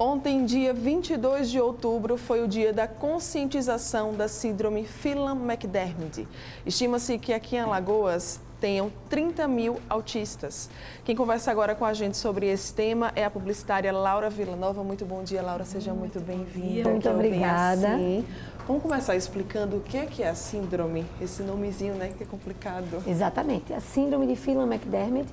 Ontem, dia 22 de outubro, foi o dia da conscientização da síndrome Phelan-McDermid. Estima-se que aqui em Alagoas tenham 30 mil autistas. Quem conversa agora com a gente sobre esse tema é a publicitária Laura Villanova. Muito bom dia, Laura. Seja muito bem-vinda. Muito obrigada. Vamos começar explicando o que é a síndrome, esse nomezinho, né, que é complicado. Exatamente. A síndrome de Phelan-McDermid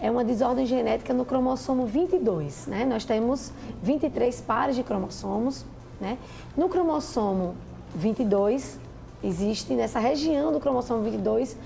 é uma desordem genética no cromossomo 22, né? Nós temos 23 pares de cromossomos, né? No cromossomo 22, existe nessa região do cromossomo 22,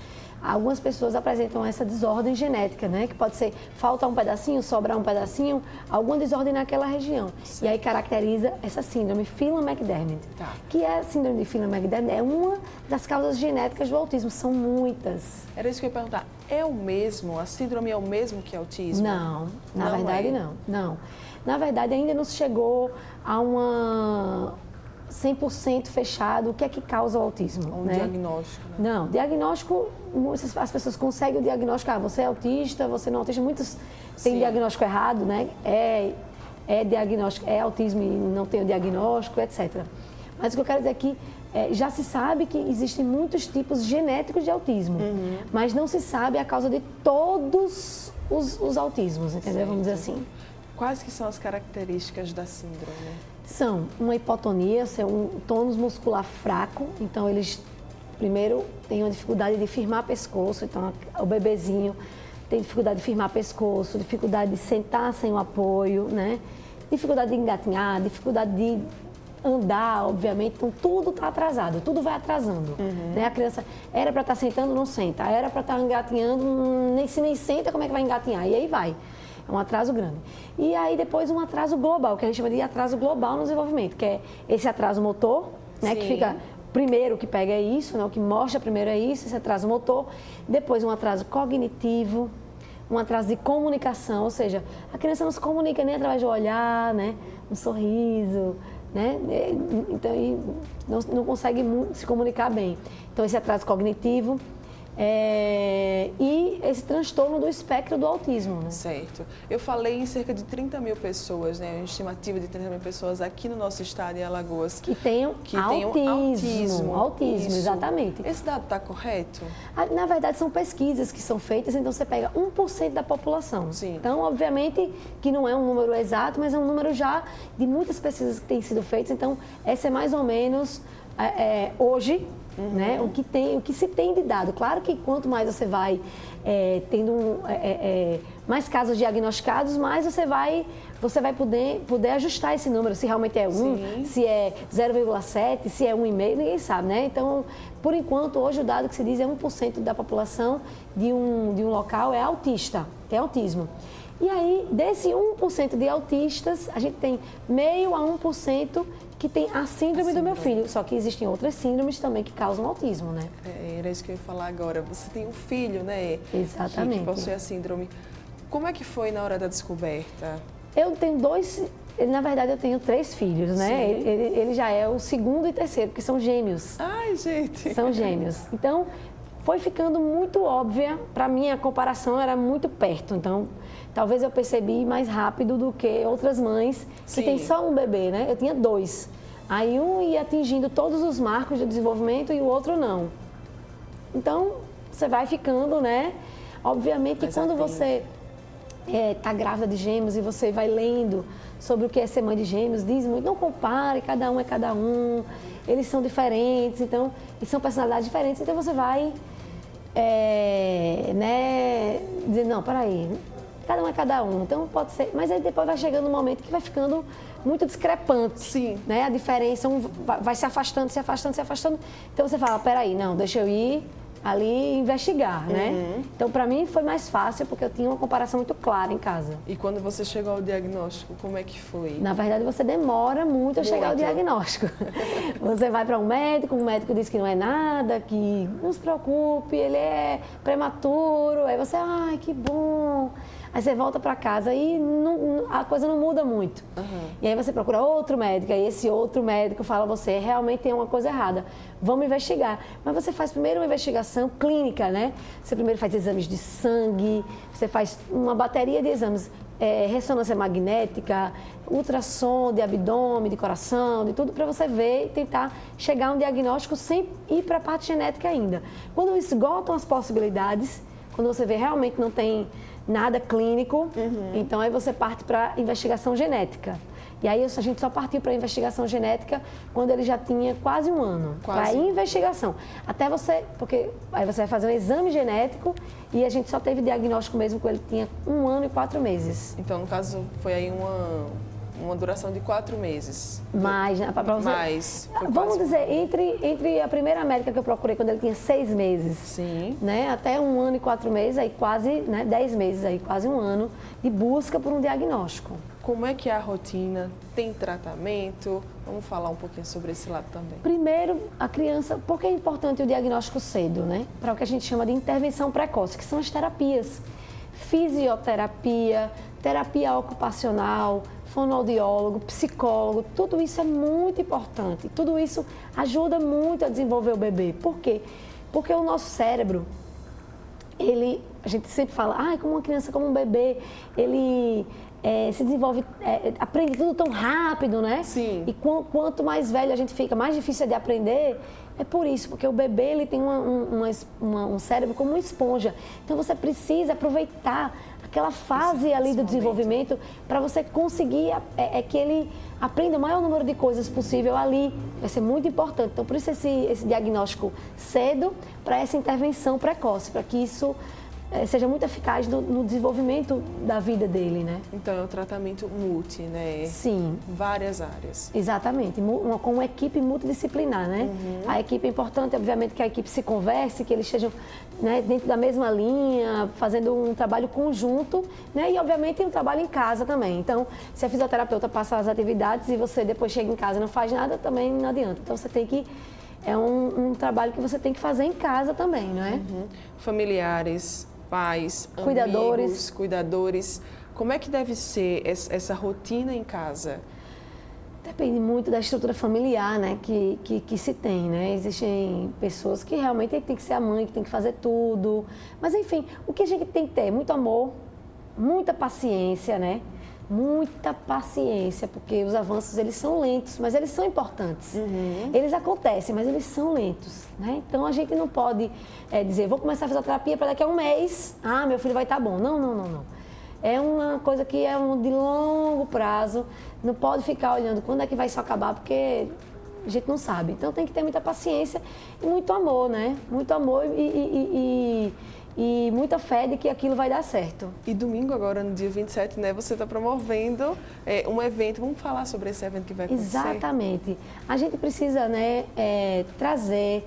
algumas pessoas apresentam essa desordem genética, né? Que pode ser faltar um pedacinho, sobrar um pedacinho, alguma desordem naquela região. Certo. E aí caracteriza essa síndrome Phelan-McDermid. Tá. Que é a síndrome de Phelan-McDermid, é uma das causas genéticas do autismo, são muitas. Era isso que eu ia perguntar, é o mesmo? A síndrome é o mesmo que autismo? Não, na verdade não. Na verdade ainda não se chegou a uma 100% fechado o que é que causa o autismo. Um diagnóstico, né? Não, diagnóstico, as pessoas conseguem o diagnóstico, você é autista, você não é autista, muitos têm diagnóstico errado, né? É diagnóstico, é autismo e não tem o diagnóstico, etc. Mas o que eu quero dizer é que já se sabe que existem muitos tipos genéticos de autismo, mas não se sabe a causa de todos os autismos, entendeu? Certo. Vamos dizer assim. Quais que são as características da síndrome? São uma hipotonia, um tônus muscular fraco, então eles primeiro têm uma dificuldade de firmar pescoço, então o bebezinho tem dificuldade de firmar pescoço, dificuldade de sentar sem o apoio, né? Dificuldade de engatinhar, dificuldade de andar, obviamente, então tudo está atrasado, tudo vai atrasando, né? A criança era para estar sentando, não senta, era para estar engatinhando, nem senta, como é que vai engatinhar? E aí vai. É um atraso grande. E aí depois um atraso global, que a gente chama de atraso global no desenvolvimento, que é esse atraso motor, né, que fica primeiro, o que pega é isso, né, o que mostra primeiro é isso, esse atraso motor, depois um atraso cognitivo, um atraso de comunicação, ou seja, a criança não se comunica nem através do olhar, né, um sorriso, né, então não consegue se comunicar bem. Então esse atraso cognitivo, e esse transtorno do espectro do autismo. Né? Certo. Eu falei em cerca de 30 mil pessoas, né? Uma estimativa de 30 mil pessoas aqui no nosso estado, em Alagoas. Que tenham autismo. Autismo, exatamente. Esse dado está correto? Na verdade, são pesquisas que são feitas, então você pega 1% da população. Sim. Então, obviamente, que não é um número exato, mas é um número já de muitas pesquisas que têm sido feitas. Então, essa é mais ou menos, hoje, né? O que se tem de dado. Claro que quanto mais você vai tendo mais casos diagnosticados, mais você vai poder ajustar esse número, se realmente é 1, se é 0,7, se é 1,5, ninguém sabe, né? Então, por enquanto, hoje o dado que se diz é 1% da população de um local é autista, tem autismo. E aí, desse 1% de autistas, a gente tem meio a 1% que tem a síndrome do meu filho. Só que existem outras síndromes também que causam autismo, né? Era isso que eu ia falar agora. Você tem um filho, né? Exatamente. Que possui a síndrome. Como é que foi na hora da descoberta? Eu tenho na verdade eu tenho 3 filhos, né? Ele já é o segundo e terceiro, porque são gêmeos. Ai, gente! São gêmeos. Então, foi ficando muito óbvia. Para mim, a comparação era muito perto. Então, talvez eu percebi mais rápido do que outras mães que têm só um bebê, né? Eu tinha 2. Aí um ia atingindo todos os marcos de desenvolvimento e o outro não. Então, você vai ficando, né? Obviamente que quando você está grávida de gêmeos e você vai lendo sobre o que é ser mãe de gêmeos, diz muito, não compare, cada um é cada um, eles são diferentes, então, e são personalidades diferentes, então você vai dizer, não, peraí, cada um é cada um, então pode ser, mas aí depois vai chegando um momento que vai ficando muito discrepante, né? A diferença, um vai se afastando, então você fala, peraí, não, deixa eu ir ali investigar, né? Então, para mim foi mais fácil, porque eu tinha uma comparação muito clara em casa. E quando você chegou ao diagnóstico, como é que foi? Na verdade, você demora muito a chegar ao diagnóstico. Você vai para um médico, o médico diz que não é nada, que não se preocupe, ele é prematuro, aí você, ai, que bom. Aí você volta para casa e a coisa não muda muito. E aí você procura outro médico, aí esse outro médico fala, você realmente tem uma coisa errada, vamos investigar. Mas você faz primeiro uma investigação investigação clínica, né? Você primeiro faz exames de sangue, você faz uma bateria de exames, ressonância magnética, ultrassom de abdômen, de coração, de tudo, para você ver e tentar chegar a um diagnóstico sem ir para a parte genética ainda. Quando esgotam as possibilidades, quando você vê realmente não tem nada clínico, então aí você parte para investigação genética. E aí a gente só partiu para a investigação genética quando ele já tinha quase um ano. Para investigação. Até você, porque aí você vai fazer um exame genético e a gente só teve diagnóstico mesmo quando ele tinha 1 ano e 4 meses. Então, no caso, foi aí uma duração de 4 meses. Mais, né? Pra você, mais. Vamos dizer, entre a primeira médica que eu procurei quando ele tinha 6 meses, sim, né, até 1 ano e 4 meses, aí quase, né, 10 meses, aí quase 1 ano de busca por um diagnóstico. Como é que é a rotina? Tem tratamento? Vamos falar um pouquinho sobre esse lado também. Primeiro, a criança, porque é importante o diagnóstico cedo, né? Para o que a gente chama de intervenção precoce, que são as terapias. Fisioterapia, terapia ocupacional, fonoaudiólogo, psicólogo, tudo isso é muito importante. Tudo isso ajuda muito a desenvolver o bebê. Por quê? Porque o nosso cérebro, a gente sempre fala, como uma criança, como um bebê, ele se desenvolve, aprende tudo tão rápido, né? Sim. E quanto mais velho a gente fica, mais difícil é de aprender. É por isso, porque o bebê ele tem um cérebro como uma esponja. Então você precisa aproveitar aquela fase ali do desenvolvimento para você conseguir que ele aprenda o maior número de coisas possível ali. Vai ser muito importante. Então, por isso esse diagnóstico cedo para essa intervenção precoce, para que isso seja muito eficaz no desenvolvimento da vida dele, né? Então, é um tratamento multi, né? Sim. Várias áreas. Exatamente, com uma equipe multidisciplinar, né? A equipe é importante, obviamente, que a equipe se converse, que eles estejam, né, dentro da mesma linha, fazendo um trabalho conjunto, né? E, obviamente, um trabalho em casa também. Então, se a fisioterapeuta passa as atividades e você depois chega em casa e não faz nada, também não adianta. Então, você tem que... É um trabalho que você tem que fazer em casa também, não é? Familiares, pais, cuidadores. Cuidadores. Como é que deve ser essa rotina em casa? Depende muito da estrutura familiar, né, que se tem, né? Existem pessoas que realmente tem que ser a mãe, que tem que fazer tudo. Mas, enfim, o que a gente tem que ter? Muito amor, muita paciência, né? Muita paciência, porque os avanços, eles são lentos, mas eles são importantes. Eles acontecem, mas eles são lentos, né? Então, a gente não pode dizer, vou começar a fisioterapia para daqui a um mês, meu filho vai estar bom. Não. É uma coisa que é de longo prazo, não pode ficar olhando quando é que vai isso acabar, porque a gente não sabe. Então, tem que ter muita paciência e muito amor, né? Muito amor e muita fé de que aquilo vai dar certo. E domingo agora, no dia 27, né, você está promovendo um evento. Vamos falar sobre esse evento que vai acontecer? Exatamente. A gente precisa, né, trazer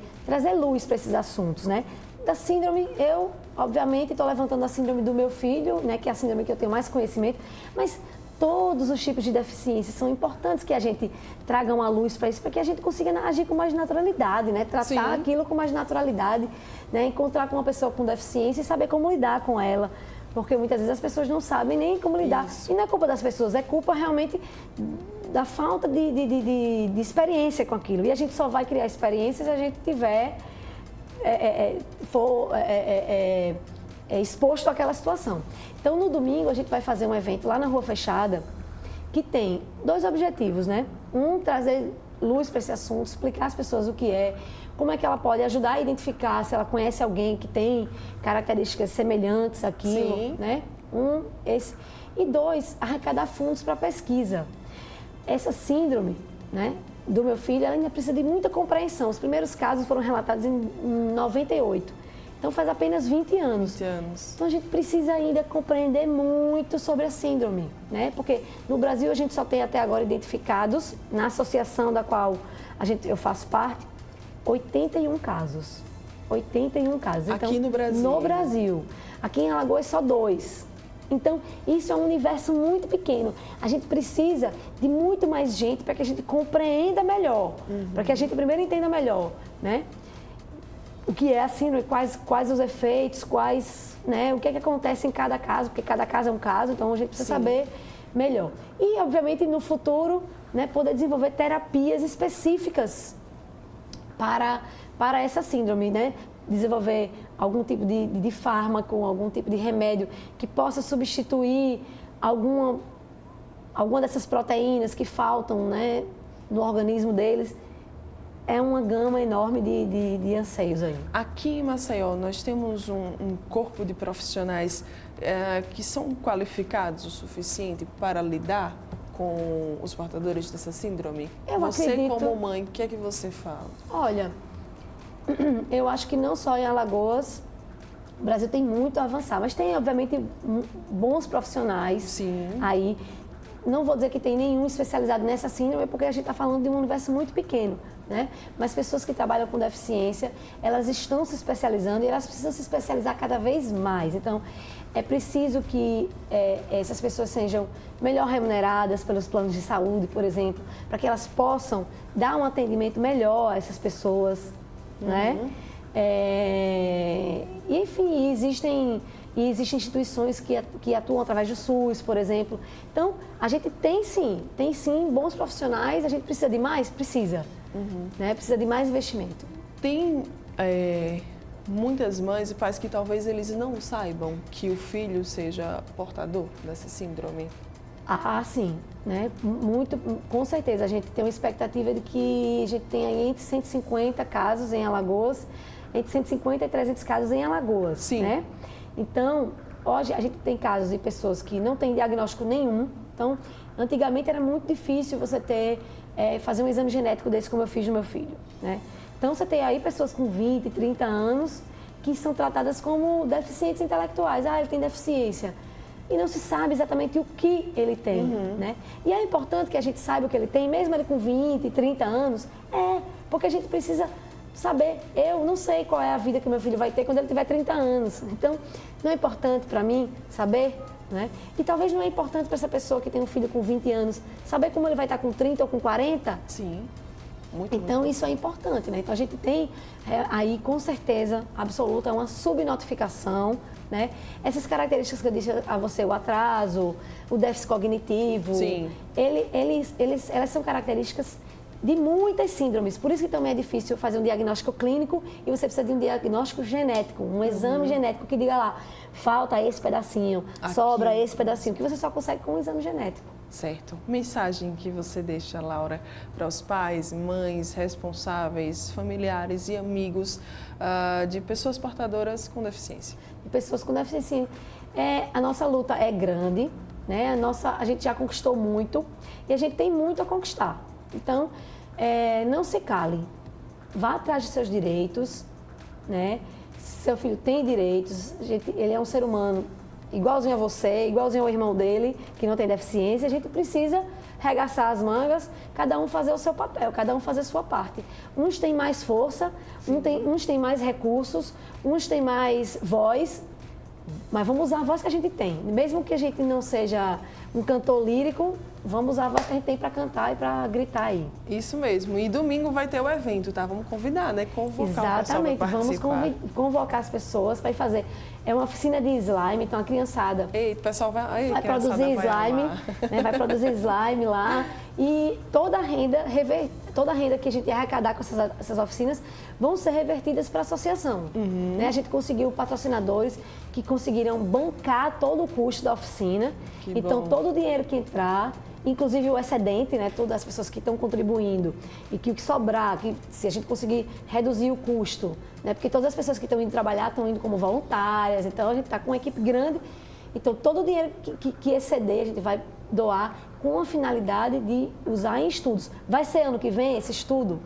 luz para esses assuntos, né? Da síndrome, eu, obviamente, estou levantando a síndrome do meu filho, né, que é a síndrome que eu tenho mais conhecimento, mas todos os tipos de deficiência são importantes que a gente traga uma luz para isso, para que a gente consiga agir com mais naturalidade, né? Tratar aquilo com mais naturalidade, né? Encontrar com uma pessoa com deficiência e saber como lidar com ela, porque muitas vezes as pessoas não sabem nem como lidar. Isso. E não é culpa das pessoas, é culpa realmente da falta de experiência com aquilo. E a gente só vai criar experiências se a gente tiver, exposto àquela situação. Então, no domingo, a gente vai fazer um evento lá na Rua Fechada, que tem 2 objetivos, né? Um, trazer luz para esse assunto, explicar às pessoas o que é, como é que ela pode ajudar a identificar se ela conhece alguém que tem características semelhantes àquilo, né? Esse. E 2, arrecadar fundos para pesquisa. Essa síndrome, né, do meu filho, ela ainda precisa de muita compreensão. Os primeiros casos foram relatados em 98. Então, faz apenas 20 anos. 20 anos. Então, a gente precisa ainda compreender muito sobre a síndrome, né? Porque no Brasil a gente só tem até agora identificados, na associação da qual eu faço parte, 81 casos. 81 casos. Então, aqui no Brasil? No Brasil. Aqui em Alagoas, só 2. Então, isso é um universo muito pequeno. A gente precisa de muito mais gente para que a gente compreenda melhor, para que a gente primeiro entenda melhor, né? O que é a síndrome, quais os efeitos, né, o que é que acontece em cada caso, porque cada caso é um caso, então a gente precisa saber melhor. E, obviamente, no futuro, né, poder desenvolver terapias específicas para essa síndrome, né? desenvolver algum tipo de fármaco, algum tipo de remédio que possa substituir alguma dessas proteínas que faltam, né, no organismo deles. É uma gama enorme de anseios aí. Aqui em Maceió, nós temos um corpo de profissionais que são qualificados o suficiente para lidar com os portadores dessa síndrome? Você, acredito... como mãe, o que é que você fala? Olha, eu acho que não só em Alagoas, o Brasil tem muito a avançar, mas tem, obviamente, bons profissionais. Sim. Aí. Não vou dizer que tem nenhum especializado nessa síndrome, porque a gente está falando de um universo muito pequeno, né? Mas pessoas que trabalham com deficiência, elas estão se especializando e elas precisam se especializar cada vez mais. Então, é preciso que essas pessoas sejam melhor remuneradas pelos planos de saúde, por exemplo, para que elas possam dar um atendimento melhor a essas pessoas, né? E, enfim, existem instituições que atuam através do SUS, por exemplo. Então, a gente tem sim bons profissionais. A gente precisa de mais? Precisa. Né? Precisa de mais investimento. Tem muitas mães e pais que talvez eles não saibam que o filho seja portador dessa síndrome. Sim, né? Muito, com certeza. A gente tem uma expectativa de que a gente tenha entre 150 casos em Alagoas, entre 150 e 300 casos em Alagoas. Sim. Né? Então, hoje a gente tem casos de pessoas que não têm diagnóstico nenhum. Então, antigamente era muito difícil você fazer um exame genético desse como eu fiz no meu filho, né? Então, você tem aí pessoas com 20, 30 anos que são tratadas como deficientes intelectuais. Ele tem deficiência. E não se sabe exatamente o que ele tem, né? E é importante que a gente saiba o que ele tem, mesmo ele com 20, 30 anos. Porque a gente precisa saber. Eu não sei qual é a vida que meu filho vai ter quando ele tiver 30 anos. Então, não é importante para mim saber, né? E talvez não é importante para essa pessoa que tem um filho com 20 anos saber como ele vai estar com 30 ou com 40. Sim. Então, isso é importante, né? Então, a gente tem aí, com certeza absoluta, uma subnotificação, né? Essas características que eu disse a você, o atraso, o déficit cognitivo, sim, elas são características de muitas síndromes. Por isso que também é difícil fazer um diagnóstico clínico e você precisa de um diagnóstico genético, um exame genético que diga lá, falta esse pedacinho, sobra esse pedacinho, que você só consegue com um exame genético. Certo. Mensagem que você deixa, Laura, para os pais, mães, responsáveis, familiares e amigos de pessoas portadoras com deficiência? De pessoas com deficiência. A nossa luta é grande, né? A gente já conquistou muito e a gente tem muito a conquistar. Então, não se cale, vá atrás de seus direitos, né? Seu filho tem direitos, ele é um ser humano igualzinho a você, igualzinho ao irmão dele, que não tem deficiência. A gente precisa regaçar as mangas, cada um fazer o seu papel, cada um fazer a sua parte. Uns têm mais força, uns têm mais recursos, uns têm mais voz, mas vamos usar a voz que a gente tem. Mesmo que a gente não seja um cantor lírico, vamos usar a voz que a gente tem para cantar e para gritar aí. Isso mesmo. E domingo vai ter o evento, tá? Vamos convidar, né? Convocar exatamente, o pessoal para participar. Vamos convocar as pessoas para ir fazer. É uma oficina de slime, então a criançada o pessoal vai produzir slime, né? Vai produzir slime lá. E toda a renda que a gente arrecadar com essas oficinas vão ser revertidas para a associação. Né? A gente conseguiu patrocinadores que conseguiram bancar todo o custo da oficina. Então, todo o dinheiro que entrar, inclusive o excedente, né? Todas as pessoas que estão contribuindo e que o que sobrar, que se a gente conseguir reduzir o custo, né? Porque todas as pessoas que estão indo trabalhar estão indo como voluntárias, então a gente está com uma equipe grande. Então, todo o dinheiro que exceder, a gente vai doar com a finalidade de usar em estudos. Vai ser ano que vem esse estudo?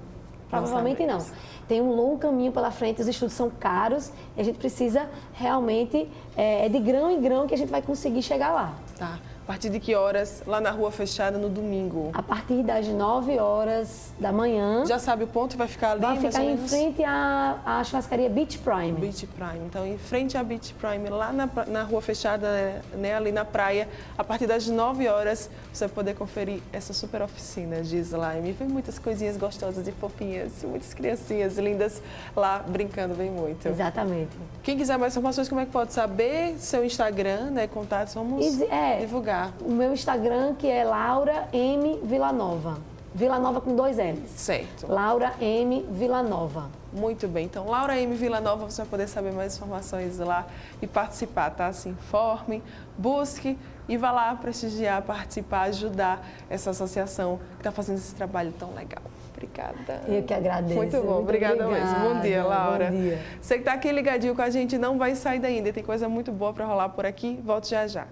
Provavelmente não. Tem um longo caminho pela frente, os estudos são caros e a gente precisa realmente, de grão em grão que a gente vai conseguir chegar lá. Tá. A partir de que horas? Lá na Rua Fechada, no domingo? A partir das 9 horas da manhã. Já sabe o ponto? Vai ficar ali? Vai ficar em frente à churrascaria Beach Prime. Beach Prime. Então, em frente à Beach Prime, lá na Rua Fechada, né, ali na praia, a partir das 9 horas, você vai poder conferir essa super oficina de slime. Vem muitas coisinhas gostosas e fofinhas, muitas criancinhas lindas lá brincando bem muito. Exatamente. Quem quiser mais informações, como é que pode saber? Seu Instagram, né, contatos, vamos divulgar. O meu Instagram, que é Laura M. Villanova. Vila Nova com 2 L's. Certo. Laura M. Vila Nova. Muito bem. Então, Laura M. Vila Nova, você vai poder saber mais informações lá e participar, tá? Se informe, busque e vá lá prestigiar, participar, ajudar essa associação que está fazendo esse trabalho tão legal. Obrigada. Eu que agradeço. Muito bom, obrigada mesmo. Bom dia, Laura. Bom dia. Você que está aqui ligadinho com a gente não vai sair daí ainda. Tem coisa muito boa para rolar por aqui. Volto já já.